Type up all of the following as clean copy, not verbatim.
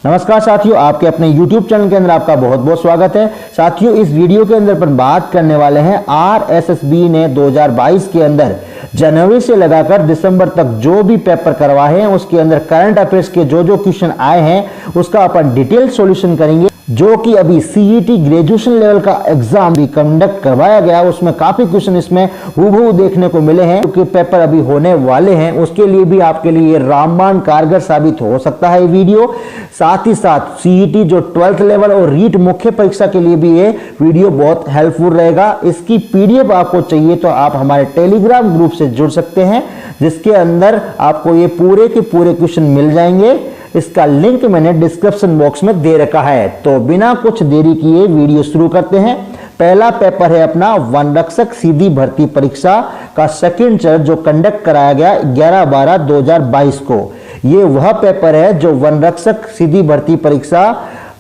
नमस्कार साथियों, आपके अपने YouTube चैनल के अंदर आपका बहुत बहुत स्वागत है। साथियों, इस वीडियो के अंदर अपन बात करने वाले हैं RSSB ने 2022 के अंदर जनवरी से लगाकर दिसंबर तक जो भी पेपर करवाए हैं उसके अंदर करंट अफेयर्स के जो जो क्वेश्चन आए हैं उसका अपन डिटेल सॉल्यूशन करेंगे। जो कि अभी CET ग्रेजुएशन लेवल का एग्जाम भी कंडक्ट करवाया गया, उसमें काफी क्वेश्चन इसमें हूबहू देखने को मिले हैं, क्योंकि पेपर अभी होने वाले हैं। उसके लिए भी आपके लिए रामबाण कारगर साबित हो सकता है ये वीडियो। साथ ही साथ CET जो 12th लेवल और रीट मुख्य परीक्षा के लिए भी ये वीडियो बहुत हेल्पफुल रहेगा। इसकी PDF आपको चाहिए तो आप हमारे टेलीग्राम ग्रुप से जुड़ सकते हैं, जिसके अंदर आपको ये पूरे के पूरे क्वेश्चन मिल जाएंगे। इसका लिंक मैंने डिस्क्रिप्शन बॉक्स में दे रखा है। तो बिना कुछ देरी किए वीडियो शुरू करते हैं। पहला पेपर है अपना वन रक्षक सीधी भर्ती परीक्षा का सेकंड चरण, जो कंडक्ट कराया गया 11/12/2022 को। ये वह पेपर है जो वन रक्षक सीधी भर्ती परीक्षा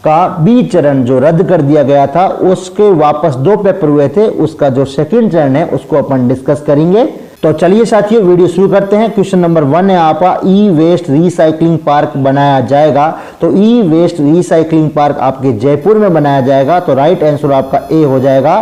का B चरण जो रद्द कर दिया गया था, उसके वापस 2 पेपर हुए थे, उसका जो सेकंड चरण है उसको अपन डिस्कस करेंगे। तो चलिए साथियों, वीडियो शुरू करते हैं। क्वेश्चन नंबर 1 है आपका ई-वेस्ट रिसाइकलिंग पार्क बनाया जाएगा। तो ई-वेस्ट रिसाइकलिंग पार्क आपके जयपुर में बनाया जाएगा। तो राइट आंसर आपका A हो जाएगा।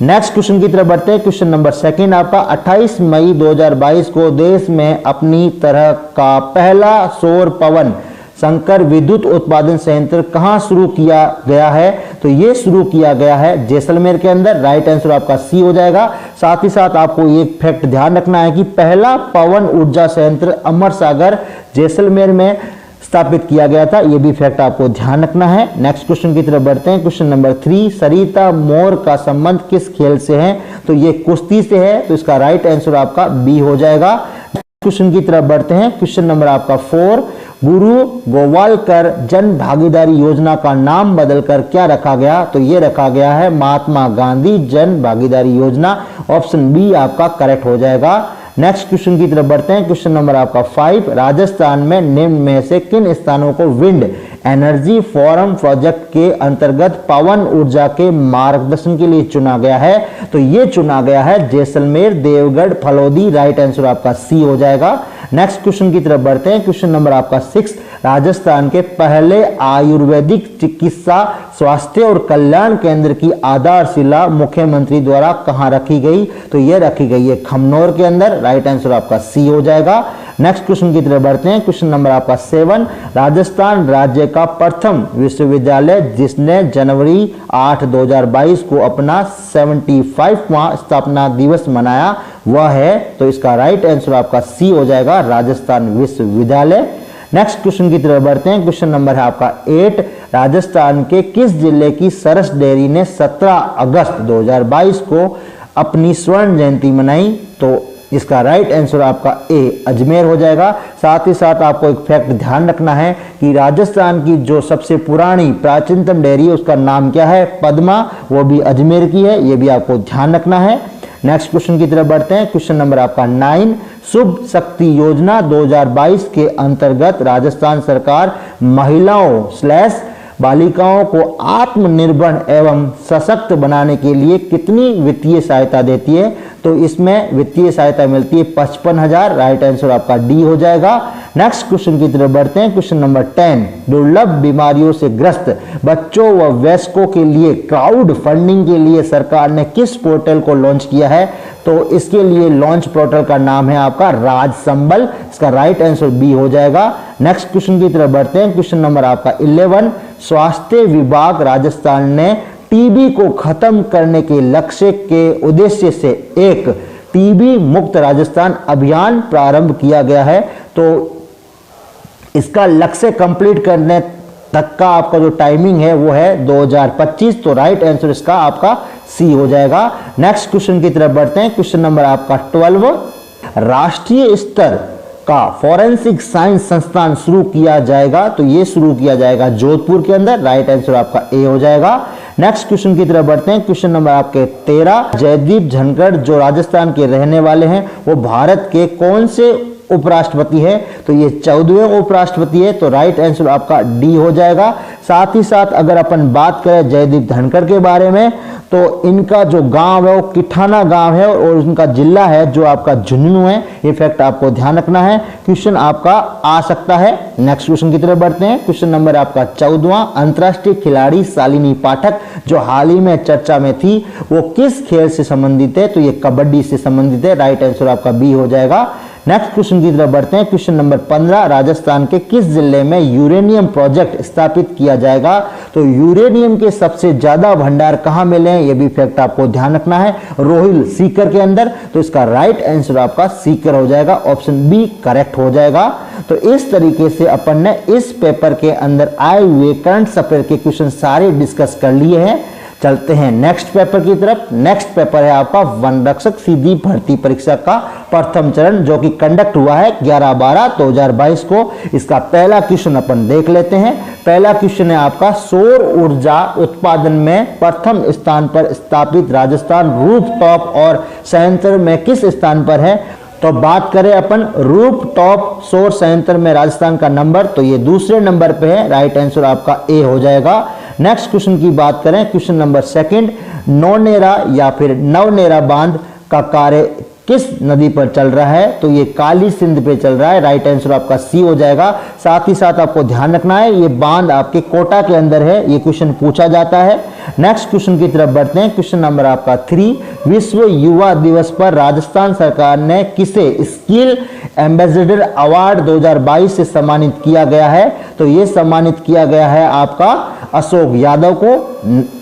नेक्स्ट क्वेश्चन की तरफ बढ़ते हैं। क्वेश्चन नंबर 2 आपका 28 मई 2022 को देश में अपनी तरह का पहला सौर पवन संकर विद्युत उत्पादन संयंत्र कहां शुरू किया गया है? तो ये शुरू किया गया है जैसलमेर के अंदर। राइट आंसर आपका C हो जाएगा। साथ ही साथ आपको एक फैक्ट ध्यान रखना है कि पहला पवन ऊर्जा संयंत्र अमर सागर जैसलमेर में स्थापित किया गया था। ये भी फैक्ट आपको ध्यान रखना है। नेक्स्ट क्वेश्चन की तरफ बढ़ते हैं। क्वेश्चन नंबर 3, सरिता मोर का संबंध किस खेल से है? तो ये कुश्ती से है। तो इसका राइट आंसर आपका B हो जाएगा। क्वेश्चन की तरफ बढ़ते हैं। क्वेश्चन नंबर आपका 4, गुरु गोवालकर जन भागीदारी योजना का नाम बदलकर क्या रखा गया? तो ये रखा गया है महात्मा गांधी जन भागीदारी योजना। ऑप्शन B आपका करेक्ट हो जाएगा। नेक्स्ट क्वेश्चन की तरफ बढ़ते हैं। क्वेश्चन नंबर आपका 5, राजस्थान में निम्न में से किन स्थानों को विंड एनर्जी फोरम प्रोजेक्ट के अंतर्गत पवन ऊर्जा के मार्गदर्शन के लिए चुना गया है? तो ये चुना गया है जैसलमेर, देवगढ़, फलोदी। राइट आंसर आपका C हो जाएगा। नेक्स्ट क्वेश्चन की तरफ बढ़ते हैं। क्वेश्चन नंबर आपका 6, राजस्थान के पहले आयुर्वेदिक चिकित्सा स्वास्थ्य और कल्याण केंद्र की आधारशिला मुख्यमंत्री द्वारा कहां रखी गई? तो ये रखी गई है खमनोर के अंदर। राइट आंसर आपका C हो जाएगा। नेक्स्ट क्वेश्चन की तरफ बढ़ते हैं। क्वेश्चन नंबर आपका 7, राजस्थान राज्य का प्रथम विश्वविद्यालय जिसने जनवरी 8, 2022 को अपना 75वां स्थापना दिवस मनाया वह है? तो इसका राइट आंसर आपका C हो जाएगा, राजस्थान विश्वविद्यालय। नेक्स्ट क्वेश्चन की तरफ बढ़ते हैं। क्वेश्चन नंबर है आपका 8, राजस्थान के किस जिले की सरस डेयरी ने 17 अगस्त 2022 को अपनी स्वर्ण जयंती मनाई? तो इसका राइट आंसर आपका A अजमेर हो जाएगा। साथ ही साथ आपको एक फैक्ट ध्यान रखना है कि राजस्थान की जो सबसे पुरानी प्राचीनतम डेयरी है उसका नाम क्या है? पद्मा, वो भी अजमेर की है। ये भी आपको ध्यान रखना है। नेक्स्ट क्वेश्चन की तरफ बढ़ते हैं। क्वेश्चन नंबर आपका 9, शुभ शक्ति योजना 2022 के अंतर्गत राजस्थान सरकार महिलाओं बालिकाओं को आत्मनिर्भर एवं सशक्त बनाने के लिए कितनी वित्तीय सहायता देती है? तो इसमें वित्तीय सहायता मिलती है 55,000। राइट आंसर आपका D हो जाएगा। नेक्स्ट क्वेश्चन की तरफ बढ़ते हैं। क्वेश्चन नंबर 10, दुर्लभ बीमारियों से ग्रस्त बच्चों व वयस्कों के लिए क्राउड फंडिंग के लिए सरकार ने किस पोर्टल को लॉन्च किया है? तो इसके लिए लॉन्च पोर्टल का नाम है आपका राज संबल। इसका राइट आंसर B हो जाएगा। नेक्स्ट क्वेश्चन की तरफ बढ़ते हैं। क्वेश्चन नंबर आपका 11, स्वास्थ्य विभाग राजस्थान ने टीबी को खत्म करने के लक्ष्य के उद्देश्य से एक टीबी मुक्त राजस्थान अभियान प्रारंभ किया गया है। तो इसका लक्ष्य कंप्लीट करने तक का आपका जो टाइमिंग है वो है 2025। तो राइट आंसर इसका आपका C हो जाएगा। नेक्स्ट क्वेश्चन की तरफ बढ़ते हैं। क्वेश्चन नंबर आपका 12, राष्ट्रीय स्तर का फॉरेंसिक साइंस संस्थान शुरू किया जाएगा? तो ये शुरू किया जाएगा जोधपुर के अंदर। राइट आंसर आपका A हो जाएगा। नेक्स्ट क्वेश्चन की तरफ बढ़ते हैं। क्वेश्चन नंबर आपके 13, जयदीप धनखड़ जो राजस्थान के रहने वाले हैं वो भारत के कौन से उपराष्ट्रपति है? तो ये 14वें उपराष्ट्रपति है। तो राइट आंसर आपका D हो जाएगा। साथ ही साथ अगर अपन बात करें जयदीप धनखड़ के बारे में तो इनका जो गांव है वो किठाना गांव है और उनका जिला है जो आपका झुंझुनू है। ये फैक्ट आपको ध्यान रखना है, क्वेश्चन आपका आ सकता है। नेक्स्ट क्वेश्चन की तरफ बढ़ते हैं। क्वेश्चन नंबर आपका 14वां, अंतरराष्ट्रीय खिलाड़ी शालिनी पाठक जो हाल ही में चर्चा में थी वो किस खेल से संबंधित है? तो ये कबड्डी से संबंधित है। राइट आंसर आपका बी हो जाएगा। नेक्स्ट क्वेश्चन की तरफ बढ़ते हैं। क्वेश्चन नंबर 15, राजस्थान के किस जिले में यूरेनियम प्रोजेक्ट स्थापित किया जाएगा? तो यूरेनियम के सबसे ज्यादा भंडार कहां मिले हैं? ये भी फैक्ट आपको ध्यान रखना है, रोहिल सीकर के अंदर। तो इसका राइट आंसर आपका सीकर हो जाएगा, ऑप्शन बी करेक्ट हो जाएगा। तो इस तरीके से अपन ने इस पेपर के अंदर आए हुए करंट अफेयर के क्वेश्चन सारे डिस्कस कर लिए हैं। चलते हैं नेक्स्ट पेपर की तरफ। नेक्स्ट पेपर है आपका वन रक्षक सीधी भर्ती परीक्षा का प्रथम चरण जो कि कंडक्ट हुआ है 11/12/2022 को। इसका पहला क्वेश्चन अपन देख लेते हैं। पहला क्वेश्चन है आपका, सौर ऊर्जा उत्पादन में प्रथम स्थान पर स्थापित राजस्थान रूफटॉप और संयंत्र में किस स्थान पर है? तो बात करें अपन रूफटॉप सौर संयंत्र में राजस्थान का नंबर, तो ये दूसरे नंबर पे है। राइट आंसर आपका ए हो जाएगा। नेक्स्ट क्वेश्चन की बात करें, क्वेश्चन नंबर 2, नौनेरा या फिर नवनेरा बांध का कार्य किस नदी पर चल रहा है? तो ये काली सिंध पे चल रहा है। राइट आंसर आपका सी हो जाएगा। साथ ही साथ आपको ध्यान रखना है ये बांध आपके कोटा के अंदर है, ये क्वेश्चन पूछा जाता है। नेक्स्ट क्वेश्चन की तरफ बढ़ते हैं। क्वेश्चन नंबर आपका 3, विश्व युवा दिवस पर राजस्थान सरकार ने किसे स्किल एम्बेसडर अवार्ड 2022 से सम्मानित किया गया है? तो ये सम्मानित किया गया है आपका अशोक यादव को।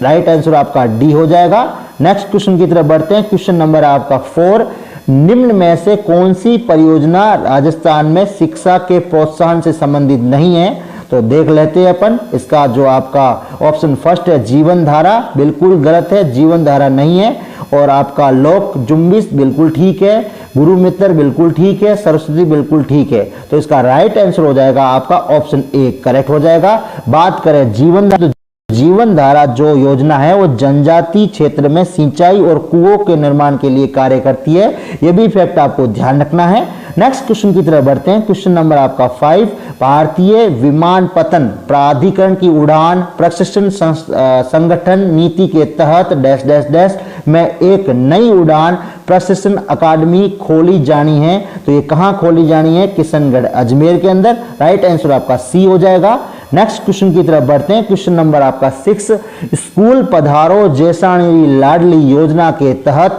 राइट आंसर आपका डी हो जाएगा। नेक्स्ट क्वेश्चन की तरफ बढ़ते हैं। क्वेश्चन नंबर आपका 4, निम्न में से कौन सी परियोजना राजस्थान में शिक्षा के प्रोत्साहन से संबंधित नहीं है? तो देख लेते हैं अपन। इसका जो आपका ऑप्शन फर्स्ट है जीवन धारा, बिल्कुल गलत है, जीवन धारा नहीं है। और आपका लोक जुम्बिश बिल्कुल ठीक है, गुरु मित्र बिल्कुल ठीक है, सरस्वती बिल्कुल ठीक है। तो इसका राइट आंसर हो जाएगा आपका ऑप्शन ए करेक्ट हो जाएगा। बात करें जीवन धारा, जीवन धारा जो योजना है वो जनजातीय क्षेत्र में सिंचाई और कुओं के निर्माण के लिए कार्य करती है। ये भी फैक्ट आपको ध्यान रखना है। नेक्स्ट क्वेश्चन की तरफ बढ़ते हैं। क्वेश्चन नंबर आपका 5, भारतीय विमानपत्तन प्राधिकरण की उड़ान प्रशिक्षण संगठन नीति के तहत डैश डैश डैश में एक नई उड़ान प्रशिक्षण अकादमी खोली जानी है। तो ये कहां खोली जानी है? किशनगढ़ अजमेर के अंदर। राइट आंसर आपका सी हो जाएगा। नेक्स्ट क्वेश्चन की तरफ बढ़ते हैं। क्वेश्चन नंबर आपका 6, स्कूल पधारो जैसाणी लाडली योजना के तहत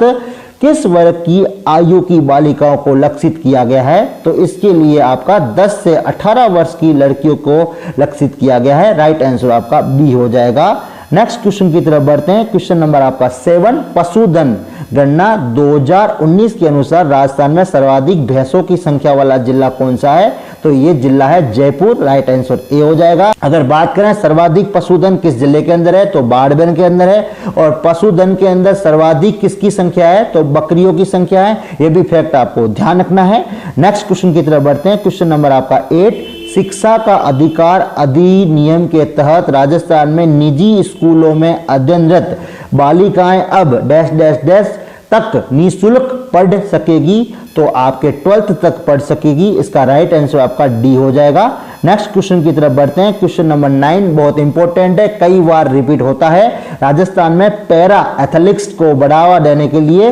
किस वर्ग की आयु की बालिकाओं को लक्षित किया गया है? तो इसके लिए आपका 10 से 18 वर्ष की लड़कियों को लक्षित किया गया है। राइट आंसर आपका बी हो जाएगा। नेक्स्ट क्वेश्चन की तरफ बढ़ते हैं। क्वेश्चन नंबर आपका 7, पशुधन गणना 2019 के अनुसार राजस्थान में सर्वाधिक भैंसों की संख्या वाला जिला कौन सा है? तो ये जिला है जयपुर। राइट आंसर ए हो जाएगा। अगर बात करें सर्वाधिक पशुधन किस जिले के अंदर है, तो बाड़मेर के अंदर है। और पशुधन के अंदर सर्वाधिक किसकी संख्या है? तो बकरियों की संख्या है। ये भी फैक्ट आपको ध्यान रखना है। नेक्स्ट क्वेश्चन की तरफ बढ़ते हैं। क्वेश्चन नंबर आपका 8, शिक्षा का अधिकार अधिनियम के तहत राजस्थान में निजी स्कूलों में अध्ययनरत बालिकाएं अब डैश डैश डैश तक निःशुल्क पढ़ सकेगी? तो आपके 12th तक पढ़ सकेगी। इसका राइट आंसर आपका डी हो जाएगा। नेक्स्ट क्वेश्चन की तरफ बढ़ते हैं। क्वेश्चन नंबर 9 बहुत इंपॉर्टेंट है, कई बार रिपीट होता है। राजस्थान में पैरा एथलेटिक्स को बढ़ावा देने के लिए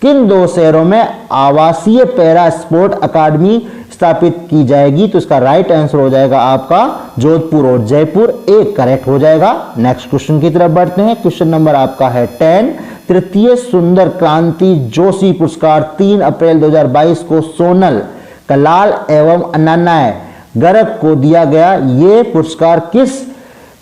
किन 2 शहरों में आवासीय पैरा स्पोर्ट अकादमी स्थापित की जाएगी? तो इसका राइट आंसर हो जाएगा आपका जोधपुर और जयपुर। ए करेक्ट हो जाएगा। नेक्स्ट क्वेश्चन की तरफ बढ़ते हैं। क्वेश्चन नंबर आपका है 10, तृतीय सुंदर क्रांति जोशी पुरस्कार 3 अप्रैल 2022 को सोनल, कलाल एवं अन्नाय गर्ग को दिया गया। ये पुरस्कार किस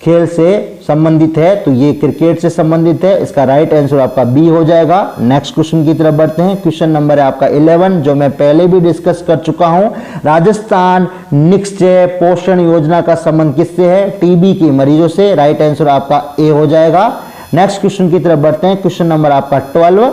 खेल से संबंधित है? तो ये क्रिकेट से संबंधित है। इसका राइट आंसर आपका बी हो जाएगा। नेक्स्ट क्वेश्चन की तरफ बढ़ते हैं। क्वेश्चन नंबर है आपका 11 जो मैं पहले भी डिस्कस कर चुका हूं। राजस्थान निश्चय पोषण योजना का संबंध किससे है? टीबी के मरीजों से। राइट आंसर आपका ए हो जाएगा। नेक्स्ट क्वेश्चन की तरफ बढ़ते हैं। क्वेश्चन नंबर आपका 12,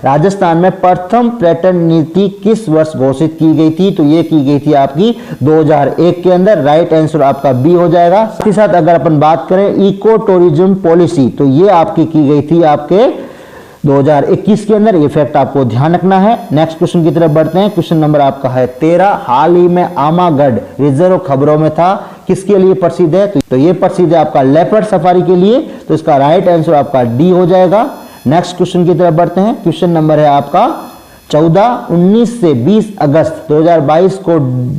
राजस्थान में प्रथम पर्यटन नीति किस वर्ष घोषित की गई थी? तो ये की गई थी आपकी 2001 के अंदर। राइट आंसर आपका बी हो जाएगा। साथ ही साथ अगर अपन बात करें इको टूरिज्म पॉलिसी, तो ये आपकी की गई थी आपके 2021 के अंदर। ये फैक्ट आपको ध्यान रखना है। नेक्स्ट क्वेश्चन की तरफ बढ़ते हैं। क्वेश्चन नंबर आपका है 13, हाल ही में आमागढ़ रिजर्व खबरों में था, किसके लिए प्रसिद्ध है? तो ये प्रसिद्ध है आपका लेपर्ड सफारी के लिए। तो इसका राइट आंसर आपका डी हो जाएगा। नेक्स्ट क्वेश्चन की तरफ बढ़ते हैं। क्वेश्चन नंबर है आपका 14, 19 से 20 अगस्त 2022 को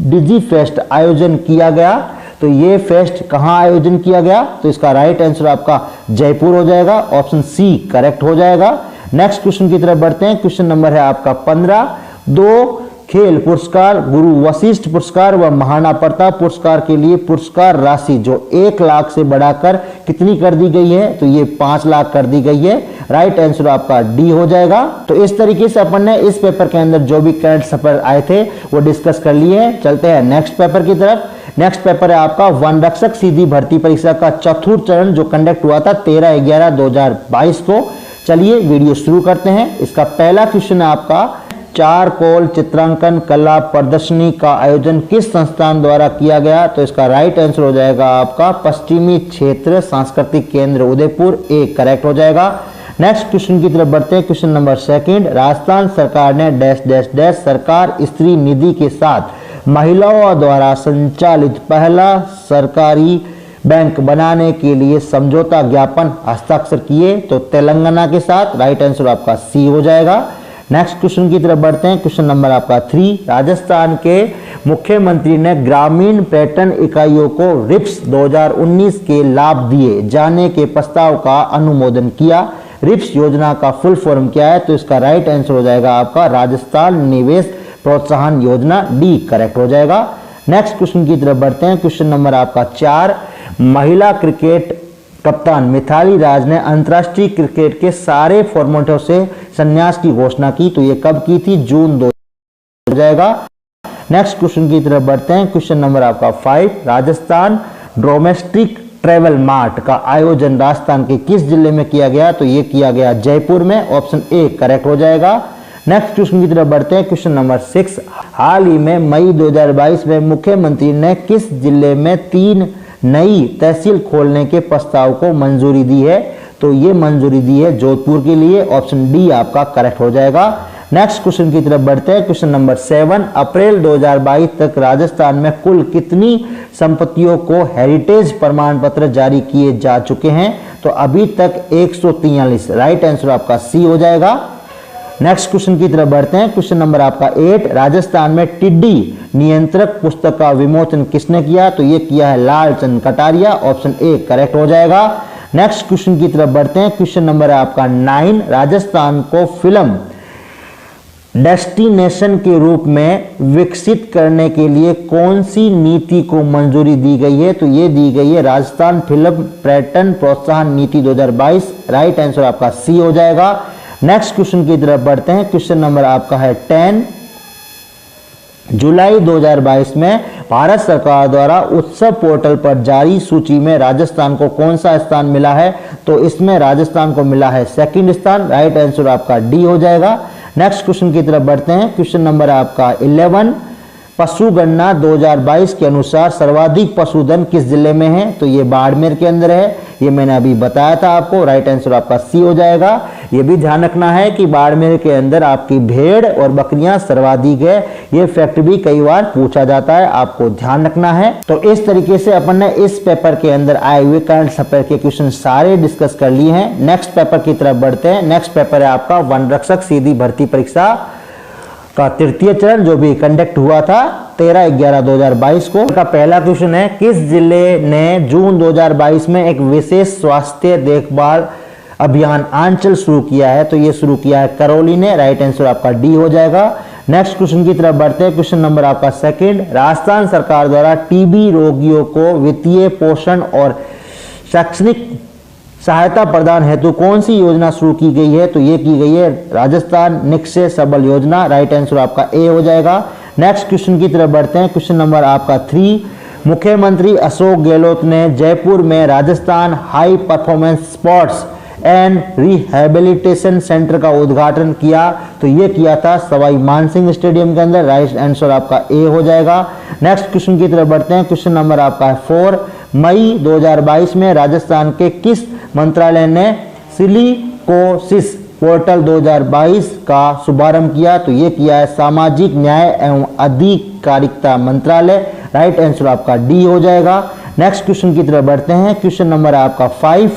डिजी फेस्ट आयोजन किया गया। तो ये फेस्ट कहां आयोजन किया गया? तो इसका राइट आंसर आपका जयपुर हो जाएगा, ऑप्शन सी करेक्ट हो जाएगा। नेक्स्ट क्वेश्चन की तरफ बढ़ते हैं। क्वेश्चन नंबर है आपका 15, 2 खेल पुरस्कार, गुरु वशिष्ठ पुरस्कार व महाराणा प्रताप पुरस्कार के लिए पुरस्कार राशि जो 1 लाख से बढ़ाकर कितनी कर दी गई है? तो ये 5 लाख कर दी गई है। राइट आंसर आपका डी हो जाएगा। तो इस तरीके से अपन ने इस पेपर के अंदर जो भी करंट अफेयर आए थे वो डिस्कस कर लिए हैं। चलते हैं नेक्स्ट पेपर की तरफ। नेक्स्ट पेपर है आपका वन रक्षक सीधी भर्ती परीक्षा का चतुर्थ चरण जो कंडक्ट हुआ था 13/11/2022 को। चलिए वीडियो शुरू करते हैं। इसका पहला क्वेश्चन है आपका चारकोल चित्रांकन कला प्रदर्शनी का आयोजन किस संस्थान द्वारा किया गया? तो इसका राइट आंसर हो जाएगा आपका पश्चिमी क्षेत्र सांस्कृतिक केंद्र उदयपुर, ए करेक्ट हो जाएगा। नेक्स्ट क्वेश्चन की तरफ बढ़ते हैं। क्वेश्चन नंबर 2, राजस्थान सरकार ने डैश डैश डैश सरकार स्त्री निधि के साथ महिलाओं द्वारा संचालित पहला सरकारी बैंक बनाने के लिए समझौता ज्ञापन हस्ताक्षर किए? तो तेलंगाना के साथ। राइट आंसर आपका सी हो जाएगा। नेक्स्ट क्वेश्चन की तरफ बढ़ते हैं। क्वेश्चन नंबर आपका 3, राजस्थान के मुख्यमंत्री ने ग्रामीण पर्यटन इकाइयों को रिप्स 2019 के लाभ दिए जाने के प्रस्ताव का अनुमोदन किया। रिप्स योजना का फुल फॉर्म क्या है? तो इसका राइट आंसर हो जाएगा आपका राजस्थान निवेश प्रोत्साहन योजना, डी करेक्ट हो जाएगा। नेक्स्ट क्वेश्चन की तरफ बढ़ते हैं। क्वेश्चन नंबर आपका 4, महिला क्रिकेट कप्तान मिथाली राज ने अंतर्राष्ट्रीय क्रिकेट के सारे फॉर्मेटों से संन्यास की घोषणा की। तो ये कब की थी? जून 2 हो जाएगा। नेक्स्ट क्वेश्चन की तरफ बढ़ते हैं। क्वेश्चन नंबर आपका 5, राजस्थान डोमेस्टिक ट्रेवल मार्ट का आयोजन राजस्थान के किस जिले में किया गया? तो ये किया गया जयपुर में, ऑप्शन ए करेक्ट हो जाएगा। नेक्स्ट क्वेश्चन की तरफ बढ़ते हैं। क्वेश्चन नंबर 6, हाल ही में मई 2022 में मुख्यमंत्री ने किस जिले में 3 नई तहसील खोलने के प्रस्ताव को मंजूरी दी है? तो ये मंजूरी दी है जोधपुर के लिए, ऑप्शन डी आपका करेक्ट हो जाएगा। नेक्स्ट क्वेश्चन की तरफ बढ़ते हैं। क्वेश्चन नंबर 7, अप्रैल 2022 तक राजस्थान में कुल कितनी संपत्तियों को हेरिटेज प्रमाण पत्र जारी किए जा चुके हैं? तो अभी तक 143। राइट आंसर आपका सी हो जाएगा। नेक्स्ट क्वेश्चन की तरफ बढ़ते हैं। क्वेश्चन नंबर आपका 8, राजस्थान में टिड्डी नियंत्रक पुस्तक का विमोचन किसने किया? तो ये किया है Lalchand Kataria, option A correct हो जाएगा। नेक्स्ट क्वेश्चन की तरफ बढ़ते हैं। क्वेश्चन नंबर है आपका 9, राजस्थान को फिल्म डेस्टिनेशन के रूप में विकसित करने के लिए कौन सी नीति को मंजूरी दी गई है? तो ये दी गई है राजस्थान फिल्म पर्यटन प्रोत्साहन नीति 2022। राइट आंसर आपका सी हो जाएगा। नेक्स्ट क्वेश्चन की तरफ बढ़ते हैं। क्वेश्चन नंबर आपका है 10, जुलाई 2022 में भारत सरकार द्वारा उत्सव पोर्टल पर जारी सूची में राजस्थान को कौन सा स्थान मिला है? तो इसमें राजस्थान को मिला है 2nd स्थान। राइट आंसर आपका डी हो जाएगा। नेक्स्ट क्वेश्चन की तरफ बढ़ते हैं। क्वेश्चन नंबर आपका 11, पशु गणना 2022 के अनुसार सर्वाधिक पशुधन किस जिले में है? तो ये बाड़मेर के अंदर है, ये मैंने अभी बताया था आपको। राइट आंसर आपका सी हो जाएगा। ये भी ध्यान रखना है कि बाड़मेर के अंदर आपकी भेड़ और बकरियां सर्वाधिक है, ये फैक्ट भी कई बार पूछा जाता है, आपको ध्यान रखना है। तो इस तरीके से अपन ने इस पेपर के अंदर आए हुए करंट अफेयर के क्वेश्चन सारे डिस्कस कर लिए हैं। नेक्स्ट पेपर की तरफ बढ़ते हैं। नेक्स्ट पेपर है आपका वन रक्षक सीधी भर्ती परीक्षा का 3य चरण जो भी कंडक्ट हुआ था 13/11/2022 को। का पहला क्वेश्चन है, किस जिले ने जून 2022 में एक विशेष स्वास्थ्य देखभाल अभियान आंचल शुरू किया है? तो ये शुरू किया है करौली ने। राइट आंसर आपका डी हो जाएगा। नेक्स्ट क्वेश्चन की तरफ बढ़ते हैं। क्वेश्चन नंबर आपका 2, राजस्थान सरकार द्वारा टीबी रोगियों को वित्तीय पोषण और शैक्षणिक सहायता प्रदान हेतु कौन सी योजना शुरू की गई है? तो ये की गई है राजस्थान निक्षय सबल योजना। राइट आंसर आपका ए हो जाएगा। नेक्स्ट क्वेश्चन की तरफ बढ़ते हैं। क्वेश्चन नंबर आपका 3, मुख्यमंत्री अशोक गहलोत ने जयपुर में Rajasthan high performance sports and rehabilitation centre का उद्घाटन किया? तो ये किया था सवाई मानसिंह स्टेडियम के अंदर। राइट आंसर आपका ए हो जाएगा। नेक्स्ट क्वेश्चन की तरफ बढ़ते हैं। क्वेश्चन नंबर आपका है 4, मई 2022 में राजस्थान के किस मंत्रालय ने सिलिकोसिस पोर्टल 2022 का शुभारंभ किया? तो ये किया है सामाजिक न्याय एवं अधिकारिता मंत्रालय। राइट आंसर आपका डी हो जाएगा। नेक्स्ट क्वेश्चन की तरफ बढ़ते हैं। क्वेश्चन नंबर आपका 5,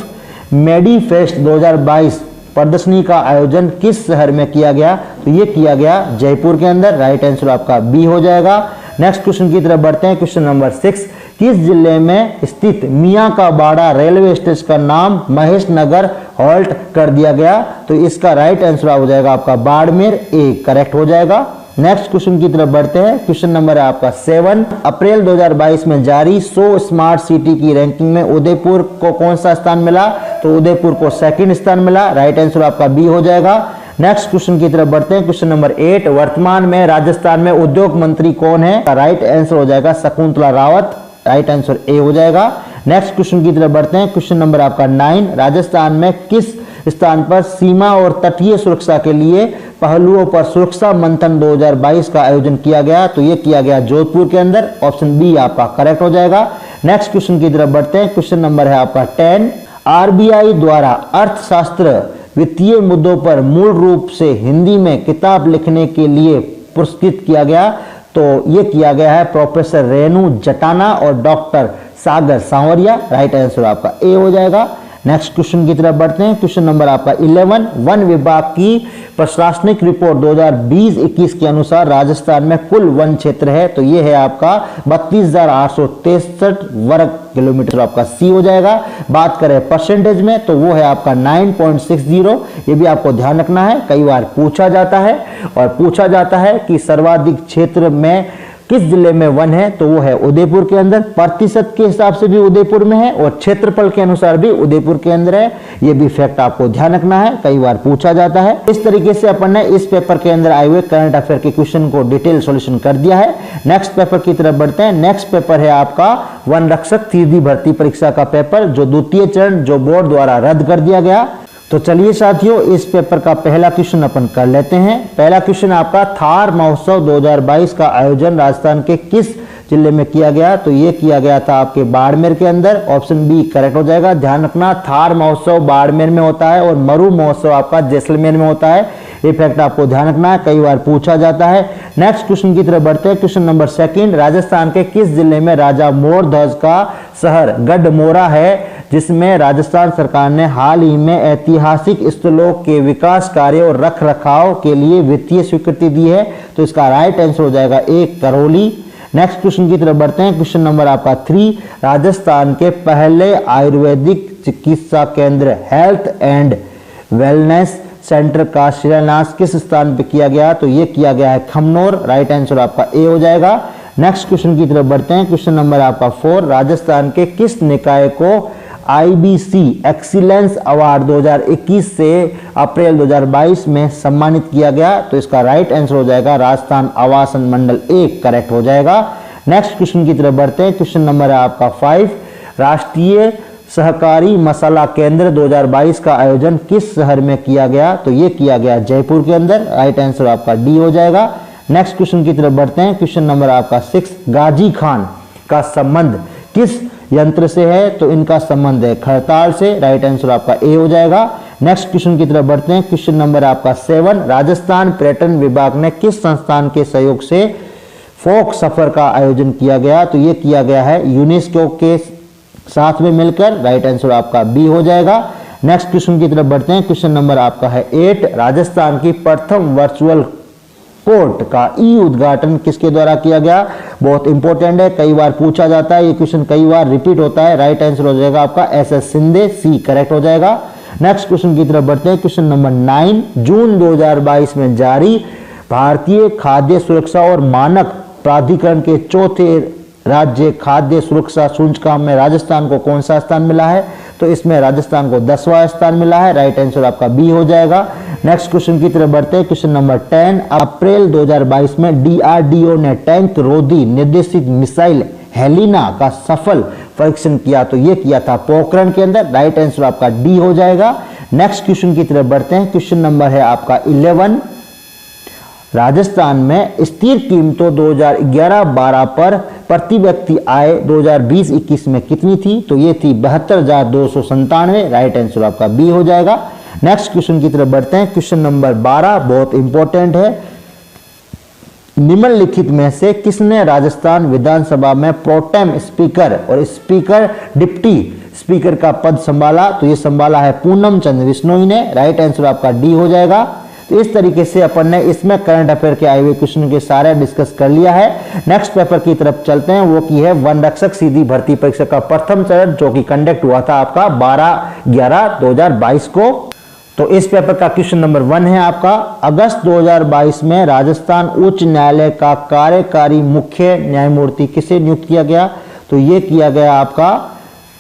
मेडी फेस्ट 2022 प्रदर्शनी का आयोजन किस शहर में किया गया? तो ये किया गया जयपुर के अंदर। राइट आंसर आपका बी हो जाएगा। नेक्स्ट क्वेश्चन की तरफ बढ़ते हैं। क्वेश्चन नंबर 6, किस जिले में स्थित मियां का बाड़ा रेलवे स्टेशन का नाम महेश नगर हॉल्ट कर दिया गया? तो इसका राइट आंसर हो जाएगा आपका बाड़मेर, ए करेक्ट हो जाएगा। नेक्स्ट क्वेश्चन की तरफ बढ़ते हैं। क्वेश्चन नंबर है आपका 7, अप्रैल 2022 में जारी 100 स्मार्ट सिटी की रैंकिंग में उदयपुर को कौन सा स्थान मिला? तो उदयपुर को सेकंड स्थान मिला। राइट आंसर आपका बी हो जाएगा। नेक्स्ट क्वेश्चन की तरफ बढ़ते हैं। क्वेश्चन नंबर 8, वर्तमान में राजस्थान में उद्योग मंत्री कौन है? राइट आंसर हो जाएगा Shakuntala Rawat. Right answer A हो जाएगा। नेक्स्ट क्वेश्चन की तरफ बढ़ते हैं। क्वेश्चन नंबर आपका 9, राजस्थान में किस स्थान पर सीमा और तटीय सुरक्षा के लिए पहलुओं पर सुरक्षा मंथन 2022 का आयोजन किया गया? तो ये किया गया जोधपुर के अंदर। ऑप्शन बी आपका करेक्ट हो जाएगा। नेक्स्ट क्वेश्चन की तरफ बढ़ते हैं। क्वेश्चन नंबर है आपका 10, आरबीआई द्वारा अर्थशास्त्र वित्तीय मुद्दों पर मूल रूप से हिंदी में किताब लिखने के लिए पुरस्कृत किया गया? तो ये किया गया है प्रोफेसर रेणु जटाना और डॉक्टर सागर सांवरिया। राइट आंसर आपका ए हो जाएगा। नेक्स्ट क्वेश्चन की तरफ बढ़ते हैं। क्वेश्चन नंबर आपका 11, वन विभाग की प्रशासनिक रिपोर्ट 2020-21 के अनुसार राजस्थान में कुल वन क्षेत्र है? तो ये है आपका 32,863 वर्ग किलोमीटर। आपका सी हो जाएगा। बात करें परसेंटेज में तो वो है आपका 9.60। ये भी आपको ध्यान रखना है, कई बार पूछा जाता है। और पूछा जाता है कि सर्वाधिक क्षेत्र में किस जिले में वन है? तो वो है उदयपुर के अंदर। प्रतिशत के हिसाब से भी उदयपुर में है और क्षेत्रफल के अनुसार भी उदयपुर के अंदर है। ये भी फैक्ट आपको ध्यान रखना है, कई बार पूछा जाता है। इस तरीके से अपन ने इस पेपर के अंदर आए हुए करंट अफेयर के क्वेश्चन को डिटेल सॉल्यूशन कर दिया है। नेक्स्ट पेपर की तरफ बढ़ते हैं। नेक्स्ट पेपर है आपका वन रक्षक सीधी भर्ती परीक्षा का पेपर, जो द्वितीय चरण जो बोर्ड द्वारा रद्द कर दिया गया। तो चलिए साथियों, इस पेपर का पहला क्वेश्चन अपन कर लेते हैं। पहला क्वेश्चन आपका, थार महोत्सव 2022 का आयोजन राजस्थान के किस जिले में किया गया? तो ये किया गया था आपके बाड़मेर के अंदर। ऑप्शन बी करेक्ट हो जाएगा। ध्यान रखना, थार महोत्सव बाड़मेर में होता है और मरु महोत्सव आपका जैसलमेर में होता है। ये फैक्ट आपको ध्यान रखना है, कई बार पूछा जाता है। नेक्स्ट क्वेश्चन की तरफ बढ़ते हैं। क्वेश्चन नंबर 2, राजस्थान के किस जिले में राजा मोर ध्वज का शहर गढ़मोरा है, जिसमें राजस्थान सरकार ने हाल ही में ऐतिहासिक स्थलों के विकास कार्य और रख रखाव के लिए वित्तीय स्वीकृति दी है? तो इसका राइट आंसर हो जाएगा ए करौली। नेक्स्ट क्वेश्चन की तरफ बढ़ते हैं। क्वेश्चन नंबर आपका 3, राजस्थान के पहले आयुर्वेदिक चिकित्सा केंद्र हेल्थ एंड वेलनेस सेंटर का शिलान्यास किस स्थान पर किया गया? तो ये किया गया है खमनोर। राइट आंसर आपका ए हो जाएगा। नेक्स्ट क्वेश्चन की तरफ बढ़ते हैं। क्वेश्चन नंबर आपका 4, राजस्थान के किस निकाय को IBC एक्सीलेंस अवार्ड 2021 से अप्रैल 2022 में सम्मानित किया गया? तो इसका राइट आंसर हो जाएगा राजस्थान आवासन मंडल, एक करेक्ट हो जाएगा। नेक्स्ट क्वेश्चन की तरफ बढ़ते हैं। क्वेश्चन नंबर है आपका 5, राष्ट्रीय सहकारी मसाला केंद्र 2022 का आयोजन किस शहर में किया गया? तो ये किया गया जयपुर के अंदर। राइट आंसर आपका डी हो जाएगा। नेक्स्ट क्वेश्चन की तरफ बढ़ते हैं। क्वेश्चन नंबर आपका 6, गाजी खान का संबंध किस यंत्र से है? तो इनका संबंध है खड़ताल से। राइट आंसर आपका ए हो जाएगा। नेक्स्ट क्वेश्चन की तरफ बढ़ते हैं। क्वेश्चन नंबर आपका 7, राजस्थान पर्यटन विभाग ने किस संस्थान के सहयोग से फोक सफर का आयोजन किया गया? तो ये किया गया है यूनेस्को के साथ में मिलकर। राइट आंसर आपका बी हो जाएगा। नेक्स्ट क्वेश्चन की तरफ बढ़ते हैं। क्वेश्चन नंबर आपका है 8, राजस्थान की प्रथम वर्चुअल कोर्ट का उद्घाटन किसके द्वारा किया गया? बहुत इंपॉर्टेंट है, कई बार पूछा जाता है, ये क्वेश्चन कई बार रिपीट होता है। राइट आंसर हो जाएगा आपका SS शिंदे, सी करेक्ट हो जाएगा। नेक्स्ट क्वेश्चन की तरफ बढ़ते हैं। क्वेश्चन नंबर 9, जून 2022 में जारी भारतीय खाद्य सुरक्षा और मानक प्राधिकरण के चौथे राज्य खाद्य सुरक्षा सूचकांक में राजस्थान को कौन सा स्थान मिला है? तो इसमें राजस्थान को 10वां स्थान मिला है। राइट आंसर आपका बी हो जाएगा। नेक्स्ट क्वेश्चन की तरफ बढ़ते हैं। क्वेश्चन नंबर 10, अप्रैल 2022 में DRDO ने टैंक रोधी निर्देशित मिसाइल हेलिना का सफल परीक्षण किया? तो ये किया था पोखरण के अंदर। राइट आंसर आपका डी हो जाएगा। नेक्स्ट क्वेश्चन की तरफ बढ़ते हैं। क्वेश्चन नंबर है आपका 11, राजस्थान में स्थिर कीमतों 2011-12 पर प्रति व्यक्ति आय 2020-21 में कितनी थी? तो ये थी 72,297। राइट आंसर आपका बी हो जाएगा। नेक्स्ट क्वेश्चन की तरफ बढ़ते हैं। क्वेश्चन नंबर 12 बहुत इंपॉर्टेंट है। निम्नलिखित में से किसने राजस्थान विधानसभा में प्रोटेम स्पीकर और स्पीकर डिप्टी स्पीकर का पद संभाला, तो ये संभाला है पूनम चंद्र बिश्नोई ने। राइट आंसर आपका डी हो जाएगा। तो इस तरीके से अपन ने इसमें करंट अफेयर के आए हुए क्वेश्चन के सारे डिस्कस कर लिया है। नेक्स्ट पेपर की तरफ चलते हैं, वो की है वन रक्षक सीधी भर्ती परीक्षा का प्रथम चरण, जो कि कंडक्ट हुआ था आपका 12/11/2022 को। तो इस पेपर का क्वेश्चन नंबर 1 है आपका, अगस्त 2022 में राजस्थान उच्च न्यायालय का कार्यकारी मुख्य न्यायमूर्ति किसे नियुक्त किया गया? तो ये किया गया आपका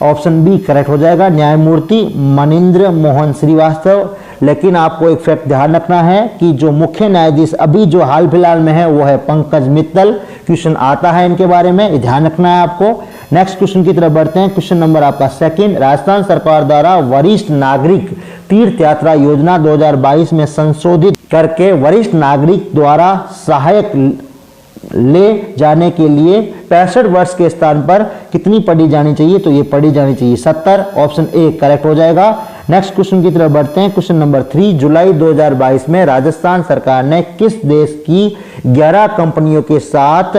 ऑप्शन बी करेक्ट हो जाएगा, न्यायमूर्ति मनिंद्र मोहन श्रीवास्तव। लेकिन आपको एक फैक्ट ध्यान रखना है कि जो मुख्य न्यायाधीश अभी जो हाल फिलहाल में है वो है पंकज मित्तल। क्वेश्चन आता है इनके बारे में, ध्यान रखना है आपको। नेक्स्ट क्वेश्चन की तरफ बढ़ते हैं। क्वेश्चन नंबर आपका 2, राजस्थान सरकार द्वारा वरिष्ठ नागरिक तीर्थ यात्रा योजना 2022 में संशोधित करके वरिष्ठ नागरिक द्वारा सहायक ले जाने के लिए 65 वर्ष के स्थान पर कितनी पढ़ी जानी चाहिए? तो ये पढ़ी जानी चाहिए 70। ऑप्शन ए करेक्ट हो जाएगा। नेक्स्ट क्वेश्चन की तरफ बढ़ते हैं। क्वेश्चन नंबर 3, जुलाई 2022 में राजस्थान सरकार ने किस देश की 11 कंपनियों के साथ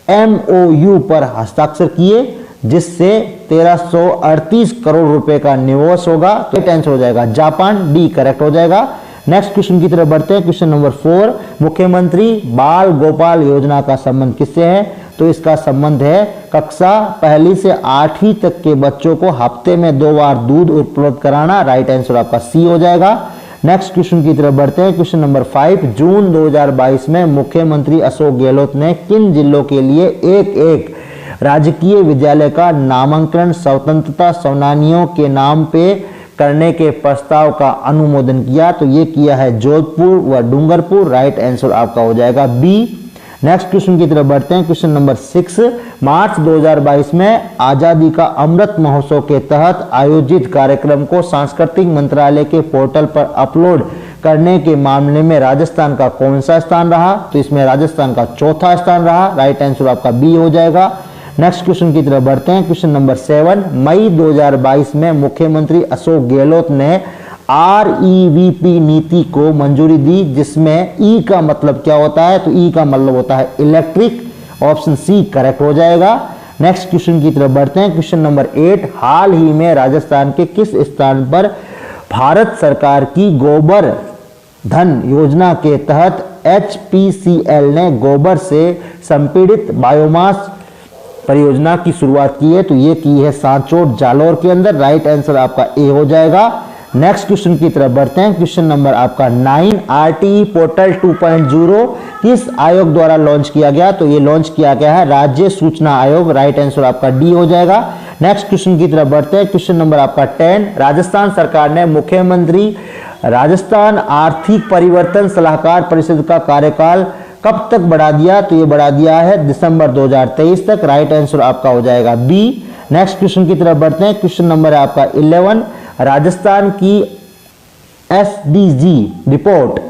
MOU पर हस्ताक्षर किए जिससे 1338 करोड़ रुपए का निवेश होगा? तो आंसर हो जाएगा जापान, डी करेक्ट हो जाएगा। नेक्स्ट क्वेश्चन की तरफ बढ़ते हैं। क्वेश्चन नंबर 4, मुख्यमंत्री बाल गोपाल योजना का संबंध किससे है? तो इसका संबंध है कक्षा 1 से 8वीं तक के बच्चों को हफ्ते में 2 बार दूध उपलब्ध कराना। राइट आंसर आपका सी हो जाएगा। नेक्स्ट क्वेश्चन की तरफ बढ़ते हैं। क्वेश्चन नंबर 5, जून 2022 में मुख्यमंत्री अशोक गहलोत ने किन जिलों के लिए एक राजकीय विद्यालय का नामांकन स्वतंत्रता सेनानियों के नाम पे करने के प्रस्ताव का अनुमोदन किया? तो ये किया है जोधपुर व डूंगरपुर। राइट आंसर आपका हो जाएगा बी। नेक्स्ट क्वेश्चन की तरफ बढ़ते हैं। क्वेश्चन नंबर 6, मार्च 2022 में आजादी का अमृत महोत्सव के तहत आयोजित कार्यक्रम को सांस्कृतिक मंत्रालय के पोर्टल पर अपलोड करने के मामले में राजस्थान का कौन सा स्थान रहा? तो इसमें राजस्थान का चौथा स्थान रहा। राइट आंसर आपका बी हो जाएगा। नेक्स्ट क्वेश्चन की तरफ बढ़ते हैं। क्वेश्चन नंबर 7, मई 2022 में मुख्यमंत्री अशोक गहलोत ने REVP नीति को मंजूरी दी, जिसमें ई का मतलब क्या होता है? तो ई का मतलब होता है इलेक्ट्रिक। ऑप्शन सी करेक्ट हो जाएगा। नेक्स्ट क्वेश्चन की तरफ बढ़ते हैं। क्वेश्चन नंबर 8, हाल ही में राजस्थान के किस स्थान पर भारत सरकार की गोबर धन योजना के तहत HPCL ने गोबर से संपीड़ित बायोमास परियोजना की शुरुआत की है? तो ये की है सांचोट जालोर के अंदर। राइट आंसर आपका ए हो जाएगा। नेक्स्ट क्वेश्चन की तरफ बढ़ते हैं। क्वेश्चन नंबर आपका 9, RTE पोर्टल 2.0 किस आयोग द्वारा लॉन्च किया गया? तो ये लॉन्च किया गया है राज्य सूचना आयोग। राइट आंसर आपका डी हो जाएगा। नेक्स्ट क्वेश्चन की तरफ बढ़ते हैं। क्वेश्चन नंबर आपका 10, राजस्थान सरकार ने मुख्यमंत्री राजस्थान आर्थिक परिवर्तन सलाहकार परिषद का कार्यकाल कब तक बढ़ा दिया? तो ये बढ़ा दिया है दिसंबर 2023 तक। राइट आंसर आपका हो जाएगा बी। नेक्स्ट क्वेश्चन की तरफ बढ़ते हैं। क्वेश्चन नंबर है आपका 11, राजस्थान की SDG रिपोर्ट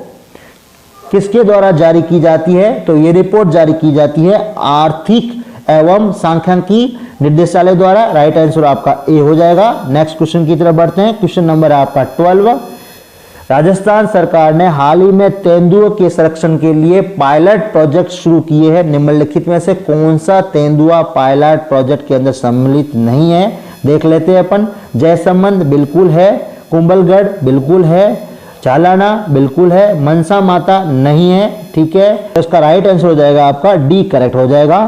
किसके द्वारा जारी की जाती है? तो ये रिपोर्ट जारी की जाती है आर्थिक एवं सांख्यिकी निर्देशालय द्वारा। राइट आंसर आपका ए हो जाएगा। नेक्स्ट क्वेश्चन की तरफ बढ़ते हैं। क्वेश्चन नंबर है आपका 12, राजस्थान सरकार ने हाल ही में तेंदुओं के संरक्षण के लिए पायलट प्रोजेक्ट शुरू किए हैं। निम्नलिखित में से कौन सा तेंदुआ पायलट प्रोजेक्ट के अंदर सम्मिलित नहीं है? देख लेते हैं अपन। जयसंबंध बिल्कुल है, कुंभलगढ़ बिल्कुल है, चालाना बिल्कुल है, मनसा माता नहीं है। ठीक है, तो इसका राइट आंसर हो जाएगा आपका डी करेक्ट हो जाएगा।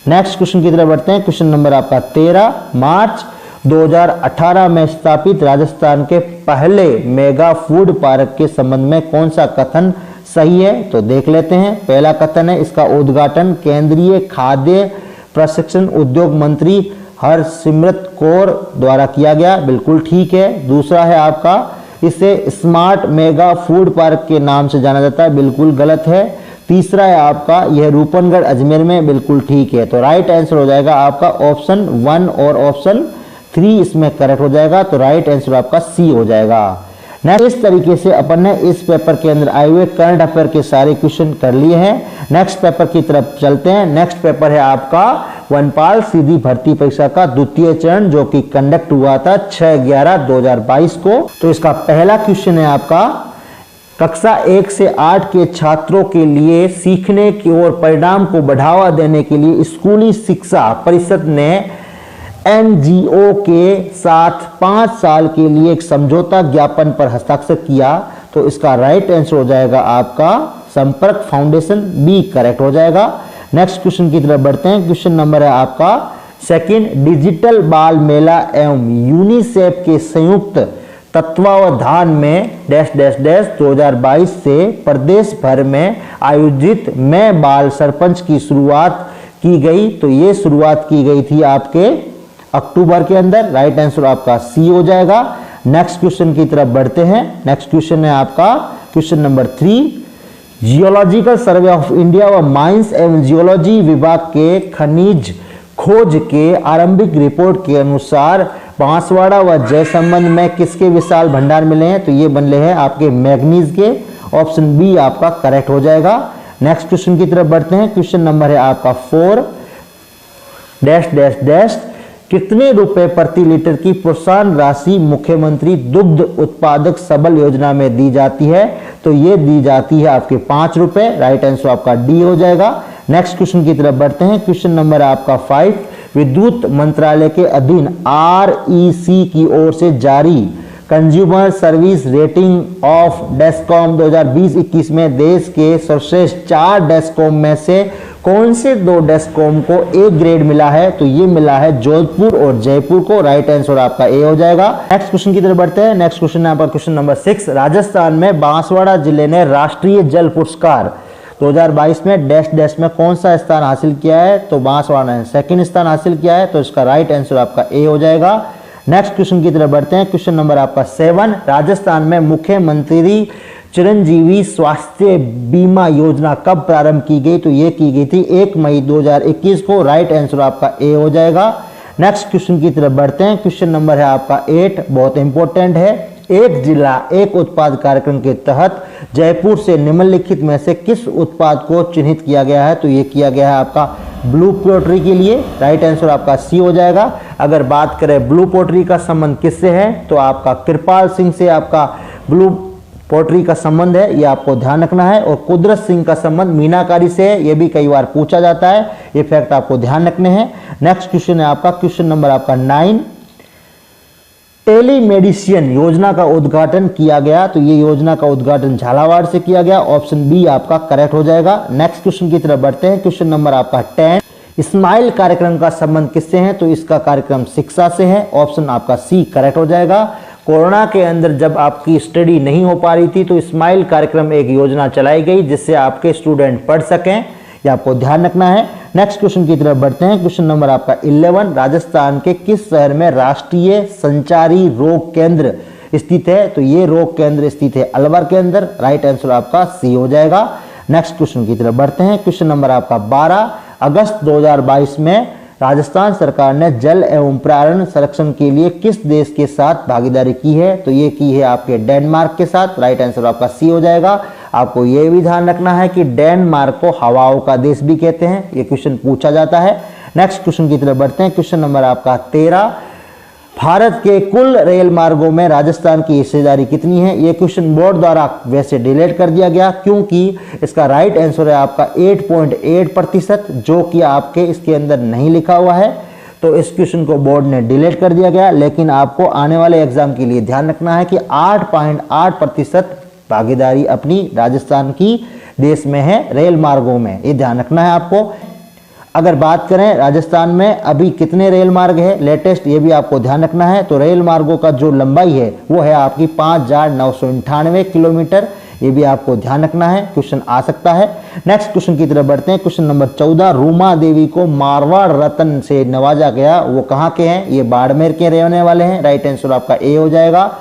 नेक्स्ट क्वेश्चन की तरफ बढ़ते हैं। क्वेश्चन नंबर आपका 13, मार्च 2018 में स्थापित राजस्थान के पहले मेगा फूड पार्क के संबंध में कौन सा कथन सही है? तो देख लेते हैं। पहला कथन है, इसका उद्घाटन केंद्रीय खाद्य प्रशिक्षण उद्योग मंत्री हरसिमरत कौर द्वारा किया गया। बिल्कुल ठीक है। दूसरा है आपका, इसे स्मार्ट मेगा फूड पार्क के नाम से जाना जाता है। बिल्कुल गलत है। तीसरा है आपका, यह रूपनगढ़ अजमेर में। बिल्कुल ठीक है। तो राइट आंसर हो जाएगा आपका ऑप्शन 1 और ऑप्शन 3 इसमें करेक्ट हो जाएगा। तो राइट आंसर आपका सी हो जाएगा। नेक्स्ट, इस तरीके से अपन ने इस पेपर के अंदर आए हुए करंट अफेयर के सारे क्वेश्चन कर लिए हैं। नेक्स्ट पेपर की तरफ चलते हैं। नेक्स्ट पेपर है आपका वनपाल सीधी भर्ती परीक्षा का द्वितीय चरण, जो कि कंडक्ट हुआ था 6/11/2022 को। तो इसका पहला क्वेश्चन है आपका, कक्षा 1 से 8 के छात्रों के लिए सीखने की और परिणाम को बढ़ावा देने के लिए स्कूली शिक्षा परिषद ने एनजीओ के साथ 5 साल के लिए एक समझौता ज्ञापन पर हस्ताक्षर किया, तो इसका राइट आंसर हो जाएगा आपका संपर्क फाउंडेशन, बी करेक्ट हो जाएगा। नेक्स्ट क्वेश्चन की तरफ बढ़ते हैं। क्वेश्चन नंबर है आपका सेकंड, डिजिटल बाल मेला एवं यूनिसेफ के संयुक्त तत्वावधान में डैश डैश डैश 2022 से प्रदेश भर में आयोजित मैं बाल सरपंच की शुरुआत की गई, तो ये शुरुआत की गई थी आपके अक्टूबर के अंदर, राइट आंसर आपका सी हो जाएगा। नेक्स्ट क्वेश्चन की तरफ बढ़ते हैं। नेक्स्ट क्वेश्चन है आपका question number 3, geological survey of India व माइंस एवं जियोलॉजी विभाग के खनिज खोज के आरंभिक रिपोर्ट के अनुसार बांसवाड़ा व जयसंबंध में किसके विशाल भंडार मिले हैं, तो ये बनले हैं आपके मैग्नीज के, ऑप्शन बी आपका करेक्ट हो जाएगा। नेक्स्ट क्वेश्चन की तरफ बढ़ते हैं। क्वेश्चन नंबर है आपका 4 डैश डैश डैश, कितने रुपए प्रति लीटर की प्रोत्साहन राशि मुख्यमंत्री दुग्ध उत्पादक सबल योजना में दी जाती है, तो ये दी जाती है आपके 5 रुपए, राइट आंसर आपका डी हो जाएगा। नेक्स्ट क्वेश्चन की तरफ बढ़ते हैं। क्वेश्चन नंबर है आपका 5, विद्युत मंत्रालय के अधीन आरईसी की ओर से जारी consumer service rating of discom 2020-21 में देश के सर्वश्रेष्ठ 4 डेस्कॉम में से कौन से 2 डेस्कॉम को ए ग्रेड मिला है, तो ये मिला है जोधपुर और जयपुर को, राइट आंसर आपका ए हो जाएगा। नेक्स्ट क्वेश्चन की तरफ बढ़ते हैं। नेक्स्ट क्वेश्चन है आपका क्वेश्चन नंबर 6, राजस्थान में बांसवाड़ा जिले ने राष्ट्रीय जल पुरस्कार 2022 में डैश डैश में कौन सा स्थान हासिल किया है, तो बांसवाड़ा ने सेकंड स्थान हासिल किया है, तो इसका राइट आंसर आपका ए हो जाएगा। नेक्स्ट क्वेश्चन की तरफ बढ़ते हैं। क्वेश्चन नंबर आपका 7, राजस्थान में मुख्यमंत्री चिरंजीवी स्वास्थ्य बीमा योजना कब प्रारंभ की गई, तो ये की गई थी 1 मई 2021 को, राइट आंसर आपका ए हो जाएगा। नेक्स्ट क्वेश्चन की तरफ बढ़ते हैं। क्वेश्चन नंबर है आपका 8, बहुत इंपॉर्टेंट है। एक जिला एक उत्पाद कार्यक्रम के तहत जयपुर से निम्नलिखित में से किस उत्पाद को चिन्हित किया गया है, तो ये किया गया है आपका ब्लू पोल्ट्री के लिए, राइट आंसर आपका सी हो जाएगा। अगर बात करें ब्लू पोल्ट्री का संबंध किससे है, तो आपका कृपाल सिंह से आपका ब्लू पोल्ट्री का संबंध है, ये आपको ध्यान रखना है। और कुदरत सिंह का संबंध मीनाकारी से है, ये भी कई बार पूछा जाता है, ये फैक्ट आपको ध्यान रखने हैं। नेक्स्ट क्वेश्चन है आपका क्वेश्चन नंबर आपका 9, टेलीमेडिसिन योजना का उद्घाटन किया गया, तो ये योजना का उद्घाटन झालावाड़ से किया गया, ऑप्शन बी आपका करेक्ट हो जाएगा। नेक्स्ट क्वेश्चन की तरफ बढ़ते हैं। क्वेश्चन नंबर आपका 10, स्माइल कार्यक्रम का संबंध किससे है, तो इसका कार्यक्रम शिक्षा से है, ऑप्शन आपका सी करेक्ट हो जाएगा। कोरोना के अंदर जब आपकी स्टडी नहीं हो पा रही थी, तो स्माइल कार्यक्रम एक योजना चलाई गई जिससे आपके स्टूडेंट पढ़ सकें, ये आपको ध्यान रखना है। नेक्स्ट क्वेश्चन की तरफ बढ़ते हैं। क्वेश्चन नंबर आपका 11, राजस्थान के किस शहर में राष्ट्रीय संचारी रोग केंद्र स्थित है, तो ये रोग केंद्र स्थित है अलवर के अंदर, राइट आंसर आपका सी हो जाएगा। नेक्स्ट क्वेश्चन की तरफ बढ़ते हैं। क्वेश्चन नंबर आपका 12, अगस्त 2022 में राजस्थान सरकार ने जल एवं पर्यावरण संरक्षण के लिए किस देश के साथ भागीदारी की है, तो ये की है आपके डेनमार्क के साथ, राइट आंसर आपका सी हो जाएगा। आपको ये भी ध्यान रखना है कि डेनमार्क को हवाओं का देश भी कहते हैं, ये क्वेश्चन पूछा जाता है। नेक्स्ट क्वेश्चन की तरफ बढ़ते हैं। क्वेश्चन नंबर आपका 13, भारत के कुल रेल मार्गों में राजस्थान की हिस्सेदारी कितनी है, ये क्वेश्चन बोर्ड द्वारा वैसे डिलीट कर दिया गया क्योंकि इसका राइट आंसर है आपका 8.8%, जो कि आपके इसके अंदर नहीं लिखा हुआ है, तो इस क्वेश्चन को बोर्ड ने डिलीट कर दिया गया। लेकिन आपको आने वाले एग्जाम के लिए ध्यान रखना है कि 8.8% भागीदारी अपनी राजस्थान की देश में है रेल मार्गों में, ये ध्यान रखना है आपको। अगर बात करें राजस्थान में अभी कितने रेल मार्ग है लेटेस्ट, ये भी आपको ध्यान रखना है, तो रेल मार्गों का जो लंबाई है वो है आपकी 5,998 किलोमीटर, ये भी आपको ध्यान रखना है, क्वेश्चन आ सकता है। नेक्स्ट क्वेश्चन की तरफ बढ़ते हैं। क्वेश्चन नंबर 14, रूमा देवी को मारवाड़ रत्न से नवाजा गया, वो कहाँ के हैं, ये बाड़मेर के रहने वाले हैं, राइट आंसर आपका ए हो जाएगा।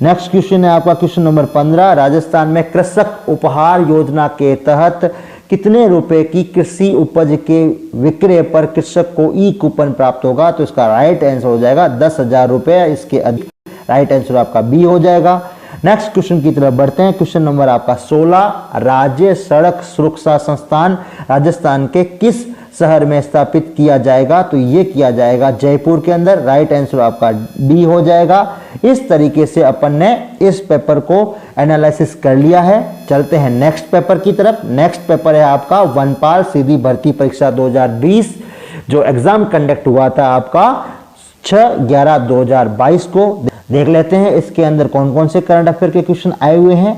नेक्स्ट क्वेश्चन है आपका क्वेश्चन नंबर 15, राजस्थान में कृषक उपहार योजना के तहत कितने रुपए की कृषि उपज के विक्रय पर कृषक को ई कूपन प्राप्त होगा, तो इसका राइट आंसर हो जाएगा 10,000 रुपए, इसके अधिक, राइट आंसर आपका बी हो जाएगा। नेक्स्ट क्वेश्चन की तरफ बढ़ते हैं। क्वेश्चन नंबर आपका 16, राज्य सड़क सुरक्षा संस्थान राजस्थान के किस शहर में स्थापित किया जाएगा, तो ये किया जाएगा जयपुर के अंदर, राइट आंसर आपका डी हो जाएगा। इस तरीके से अपन ने इस पेपर को एनालिसिस कर लिया है। चलते हैं नेक्स्ट पेपर की तरफ। नेक्स्ट पेपर है आपका वनपाल सीधी भर्ती परीक्षा 2020, जो एग्जाम कंडक्ट हुआ था आपका 6/11/2022 को देख लेते हैं इसके अंदर कौन कौन से करंट अफेयर के क्वेश्चन आए हुए हैं।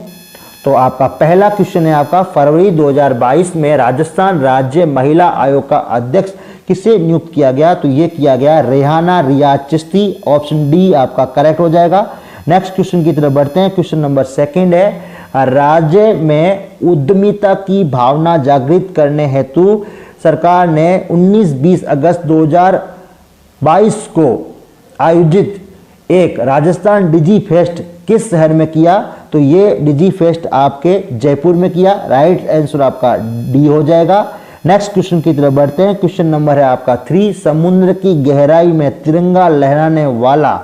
तो आपका पहला क्वेश्चन है आपका, फरवरी 2022 में राजस्थान राज्य महिला आयोग का अध्यक्ष किसे नियुक्त किया गया? तो ये किया गया रेहाना रियाज चिश्ती। ऑप्शन डी आपका करेक्ट हो जाएगा। नेक्स्ट क्वेश्चन की तरफ बढ़ते हैं। क्वेश्चन नंबर 2 है, राज्य में उद्यमिता की भावना जागृत करने हेतु सरकार ने 19-20 अगस्त 2022 को आयोजित एक राजस्थान डिजी फेस्ट किस शहर में किया? तो ये डिजी फेस्ट आपके जयपुर में किया। राइट आंसर आपका डी हो जाएगा। नेक्स्ट क्वेश्चन की तरफ बढ़ते हैं। क्वेश्चन नंबर है आपका 3, समुद्र की गहराई में तिरंगा लहराने वाला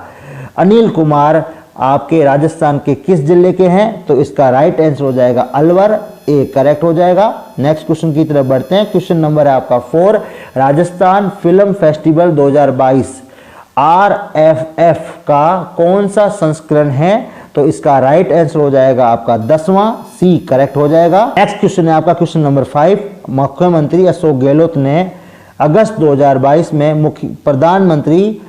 अनिल कुमार आपके राजस्थान के किस जिले के हैं? तो इसका राइट आंसर हो जाएगा अलवर। ए करेक्ट हो जाएगा। नेक्स्ट क्वेश्चन की तरफ बढ़ते हैं। क्वेश्चन नंबर है आपका 4, राजस्थान फिल्म फेस्टिवल 2022 RFF का कौन सा संस्करण है? तो इसका राइट आंसर हो जाएगा आपका 10वां। सी करेक्ट हो जाएगा। नेक्स्ट क्वेश्चन है आपका क्वेश्चन नंबर 5, मुख्यमंत्री अशोक गहलोत ने अगस्त 2022 में प्रधानमंत्री।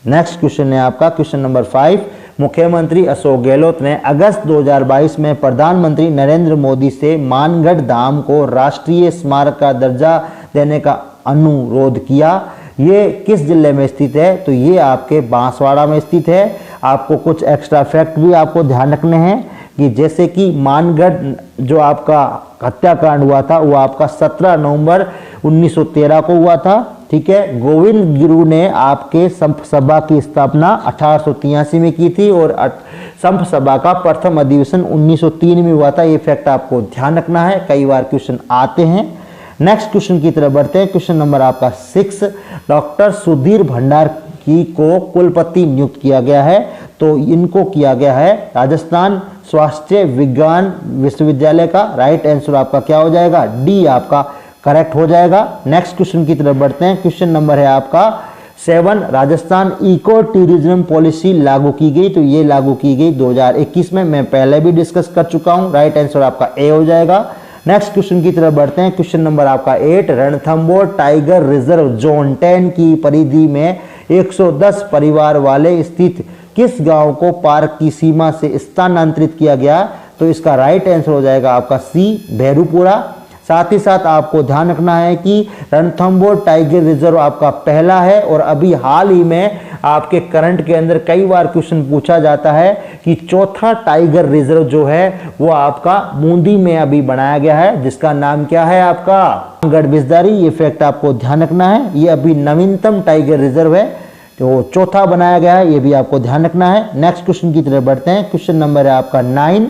नेक्स्ट क्वेश्चन है आपका क्वेश्चन नंबर 5, मुख्यमंत्री अशोक गहलोत ने अगस्त 2022 में प्रधानमंत्री नरेंद्र मोदी से मानगढ़ धाम को राष्ट्रीय स्मारक का दर्जा देने का अनुरोध किया। ये किस जिले में स्थित है? तो ये आपके बांसवाड़ा में स्थित है। आपको कुछ एक्स्ट्रा फैक्ट भी आपको ध्यान रखने हैं कि जैसे कि मानगढ़ जो आपका हत्याकांड हुआ था वो आपका 17 नवंबर 1913 को हुआ था। ठीक है, गोविंद गुरु ने आपके संप सभा की स्थापना 1883 में की थी और संप सभा का प्रथम अधिवेशन 1903 में हुआ था। ये फैक्ट आपको ध्यान रखना है, कई बार क्वेश्चन आते हैं। नेक्स्ट क्वेश्चन की तरफ बढ़ते हैं। क्वेश्चन नंबर आपका 6, डॉक्टर सुधीर भंडार की को कुलपति नियुक्त किया गया है। तो इनको किया गया है राजस्थान स्वास्थ्य विज्ञान विश्वविद्यालय का। राइट आंसर आपका क्या हो जाएगा? डी आपका करेक्ट हो जाएगा। नेक्स्ट क्वेश्चन की तरफ बढ़ते हैं। क्वेश्चन नंबर है आपका 7, राजस्थान इको टूरिज्म पॉलिसी लागू की गई। तो ये लागू की गई 2021 में, मैं पहले भी डिस्कस कर चुका हूं। राइट आंसर आपका ए हो जाएगा। नेक्स्ट क्वेश्चन की तरफ बढ़ते हैं। क्वेश्चन नंबर आपका 8, रणथंबोर टाइगर रिजर्व जोन 10 की परिधि में 110 परिवार वाले स्थित किस गांव को पार्क की सीमा से स्थानांतरित किया गया? तो इसका राइट आंसर हो जाएगा आपका सी, भेरूपुरा। साथ ही साथ आपको ध्यान रखना है कि रणथंबोर टाइगर रिजर्व आपका पहला है और अभी हाल ही में आपके करंट के अंदर कई बार क्वेश्चन पूछा जाता है कि चौथा टाइगर रिजर्व जो है वो आपका बूंदी में अभी बनाया गया है, जिसका नाम क्या है आपका गढ़बिसदारी। ये फैक्ट आपको ध्यान रखना है। ये अभी नवीनतम टाइगर रिजर्व है, तो चौथा बनाया गया है, ये भी आपको ध्यान रखना है। नेक्स्ट क्वेश्चन की तरफ बढ़ते हैं। क्वेश्चन नंबर है आपका 9,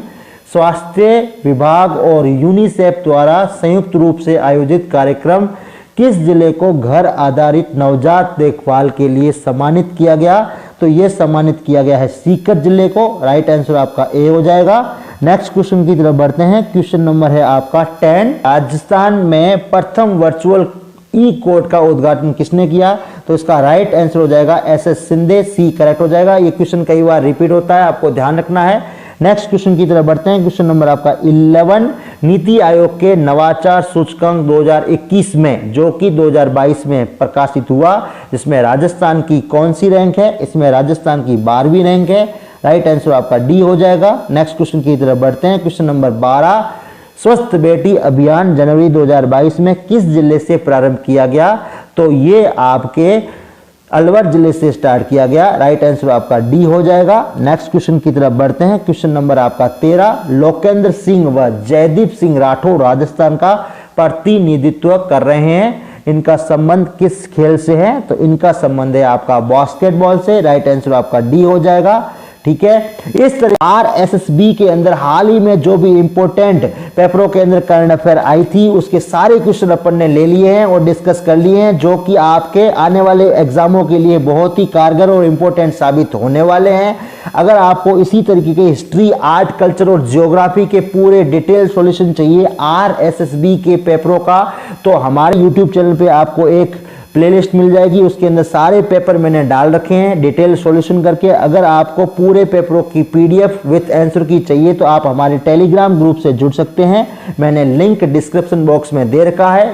स्वास्थ्य विभाग और यूनिसेफ द्वारा संयुक्त रूप से आयोजित कार्यक्रम किस जिले को घर आधारित नवजात देखभाल के लिए सम्मानित किया गया? तो ये सम्मानित किया गया है सीकर जिले को। राइट आंसर आपका ए हो जाएगा। नेक्स्ट क्वेश्चन की तरफ बढ़ते हैं। क्वेश्चन नंबर है आपका 10, राजस्थान में प्रथम वर्चुअल ई कोर्ट का उद्घाटन किसने किया? तो इसका राइट आंसर हो जाएगा SS शिंदे। सी करेक्ट हो जाएगा। ये क्वेश्चन कई बार रिपीट होता है, आपको ध्यान रखना है। नेक्स्ट क्वेश्चन की तरफ बढ़ते हैं। क्वेश्चन नंबर आपका 11, नीति आयोग के नवाचार सूचकांक 2021 में जो कि 2022 में प्रकाशित हुआ, जिसमें राजस्थान की कौन सी रैंक है? इसमें राजस्थान की 12वीं रैंक है। राइट आंसर आपका डी हो जाएगा। नेक्स्ट क्वेश्चन की तरफ बढ़ते हैं। क्वेश्चन नंबर 12, स्वस्थ बेटी अभियान जनवरी 2022 में किस जिले से प्रारंभ किया गया? तो ये आपके अलवर जिले से स्टार्ट किया गया। राइट आंसर आपका डी हो जाएगा। नेक्स्ट क्वेश्चन की तरफ बढ़ते हैं। क्वेश्चन नंबर आपका 13, लोकेंद्र सिंह व जयदीप सिंह राठौर राजस्थान का प्रतिनिधित्व कर रहे हैं। इनका संबंध किस खेल से है? तो इनका संबंध है आपका बास्केटबॉल से। राइट आंसर आपका डी हो जाएगा। ठीक है, इस तरह RSSB के अंदर हाल ही में जो भी इंपॉर्टेंट पेपरों के अंदर करंट अफेयर आई थी उसके सारे क्वेश्चन अपन ने ले लिए हैं और डिस्कस कर लिए हैं, जो कि आपके आने वाले एग्जामों के लिए बहुत ही कारगर और इंपॉर्टेंट साबित होने वाले हैं। अगर आपको इसी तरीके के हिस्ट्री, आर्ट, कल्चर और जियोग्राफी के पूरे डिटेल सॉल्यूशन चाहिए RSSB के पेपरों का, तो हमारे यूट्यूब चैनल पे आपको एक प्लेलिस्ट मिल जाएगी। उसके अंदर सारे पेपर मैंने डाल रखे हैं डिटेल सॉल्यूशन करके। अगर आपको पूरे पेपरों की PDF विथ आंसर की चाहिए तो आप हमारे टेलीग्राम ग्रुप से जुड़ सकते हैं। मैंने लिंक डिस्क्रिप्शन बॉक्स में दे रखा है।